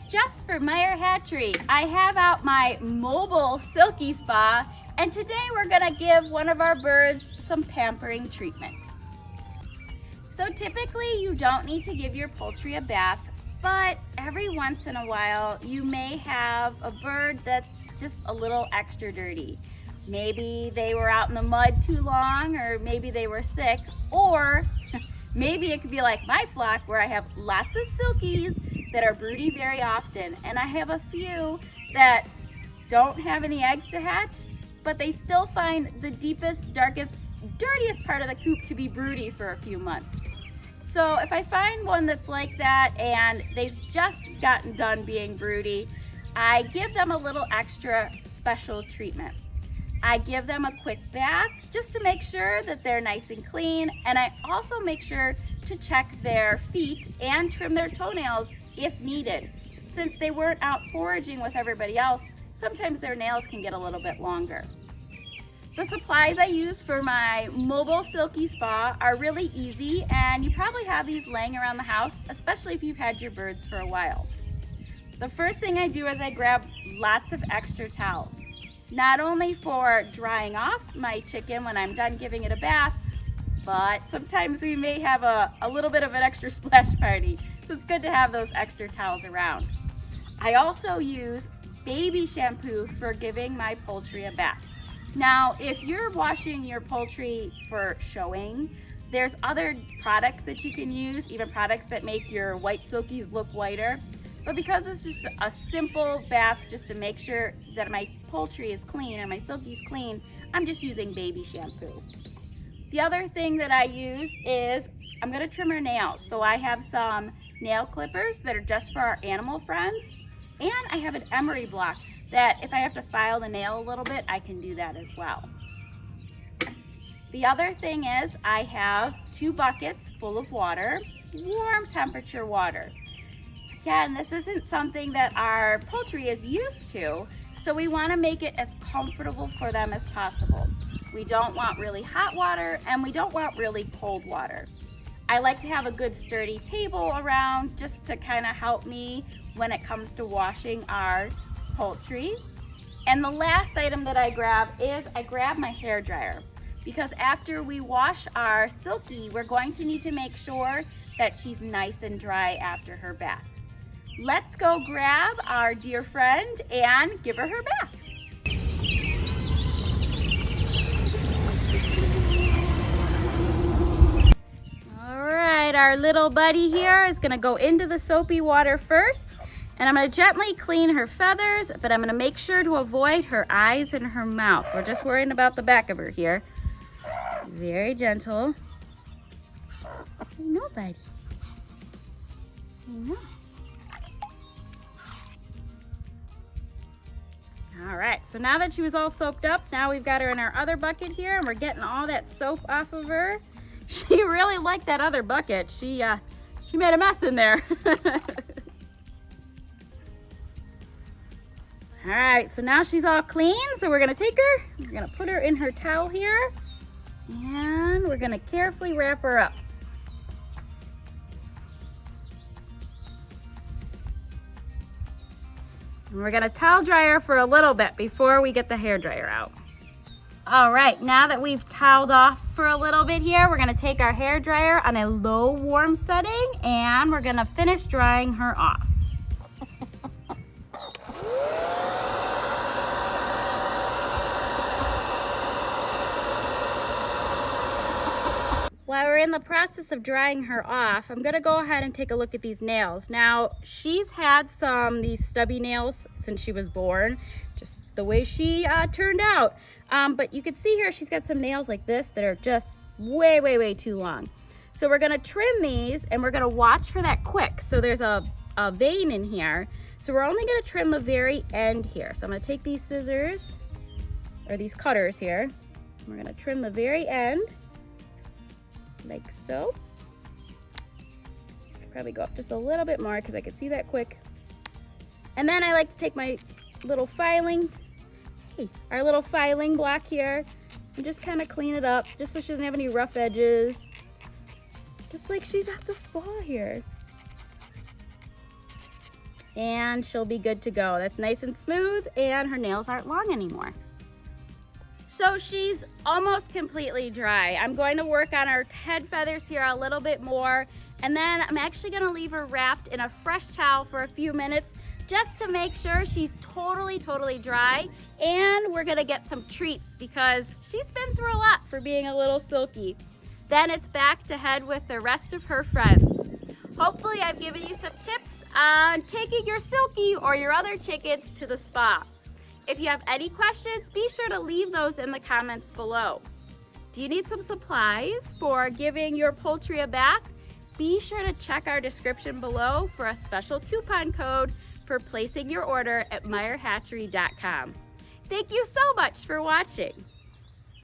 Jess for Meyer Hatchery. I have out my mobile silky spa, and today we're gonna give one of our birds some pampering treatment. So typically you don't need to give your poultry a bath, but every once in a while you may have a bird that's just a little extra dirty. Maybe they were out in the mud too long, or maybe they were sick, or maybe it could be like my flock where I have lots of silkies that are broody very often, and I have a few that don't have any eggs to hatch, but they still find the deepest, darkest, dirtiest part of the coop to be broody for a few months. So if I find one that's like that and they've just gotten done being broody, I give them a little extra special treatment. I give them a quick bath just to make sure that they're nice and clean, and I also make sure to check their feet and trim their toenails if needed. Since they weren't out foraging with everybody else, sometimes their nails can get a little bit longer. The supplies I use for my mobile silky spa are really easy, and you probably have these laying around the house, especially if you've had your birds for a while. The first thing I do is I grab lots of extra towels. Not only for drying off my chicken when I'm done giving it a bath, but sometimes we may have a little bit of an extra splash party, so it's good to have those extra towels around. I also use baby shampoo for giving my poultry a bath. Now, if you're washing your poultry for showing, there's other products that you can use, even products that make your white silkies look whiter. But because this is a simple bath just to make sure that my poultry is clean or my silkies clean, I'm just using baby shampoo. The other thing that I use is I'm gonna trim her nails. So I have some nail clippers that are just for our animal friends, and I have an emery block that if I have to file the nail a little bit, I can do that as well. The other thing is I have 2 buckets full of water, warm temperature water. Again, this isn't something that our poultry is used to, so we want to make it as comfortable for them as possible. We don't want really hot water, and we don't want really cold water. I like to have a good sturdy table around just to kind of help me when it comes to washing our poultry. And the last item that I grab is I grab my hair dryer, because after we wash our silky, we're going to need to make sure that she's nice and dry after her bath. Let's go grab our dear friend and give her her bath. All right, our little buddy here is gonna go into the soapy water first, and I'm gonna gently clean her feathers, but I'm gonna make sure to avoid her eyes and her mouth. We're just worrying about the back of her here. Very gentle. I know, buddy. I know. All right, so now that she was all soaped up, now we've got her in our other bucket here, and we're getting all that soap off of her. She really liked that other bucket. She made a mess in there. All right, so now she's all clean, so we're gonna take her, we're gonna put her in her towel here, and we're gonna carefully wrap her up. And we're gonna towel dry her for a little bit before we get the hair dryer out. All right, now that we've toweled off for a little bit here, we're gonna take our hair dryer on a low warm setting, and we're gonna finish drying her off. While we're in the process of drying her off, I'm gonna go ahead and take a look at these nails. Now, she's had these stubby nails since she was born, just the way she turned out. But you can see here, she's got some nails like this that are just way, way, way too long. So we're gonna trim these, and we're gonna watch for that quick. So there's a vein in here. So we're only gonna trim the very end here. So I'm gonna take these scissors, or these cutters here, and we're gonna trim the very end. Like so. Could probably go up just a little bit more because I could see that quick. And then I like to take my little filing, our little filing block here, and just kind of clean it up just so she doesn't have any rough edges. Just like she's at the spa here. and she'll be good to go. That's nice and smooth, and her nails aren't long anymore. So she's almost completely dry. I'm going to work on her head feathers here a little bit more, and then I'm actually gonna leave her wrapped in a fresh towel for a few minutes just to make sure she's totally dry. And we're gonna get some treats because she's been through a lot for being a little silky. Then it's back to head with the rest of her friends. Hopefully I've given you some tips on taking your silky or your other chickens to the spa. If you have any questions, be sure to leave those in the comments below. Do you need some supplies for giving your poultry a bath? Be sure to check our description below for a special coupon code for placing your order at meyerhatchery.com. Thank you so much for watching.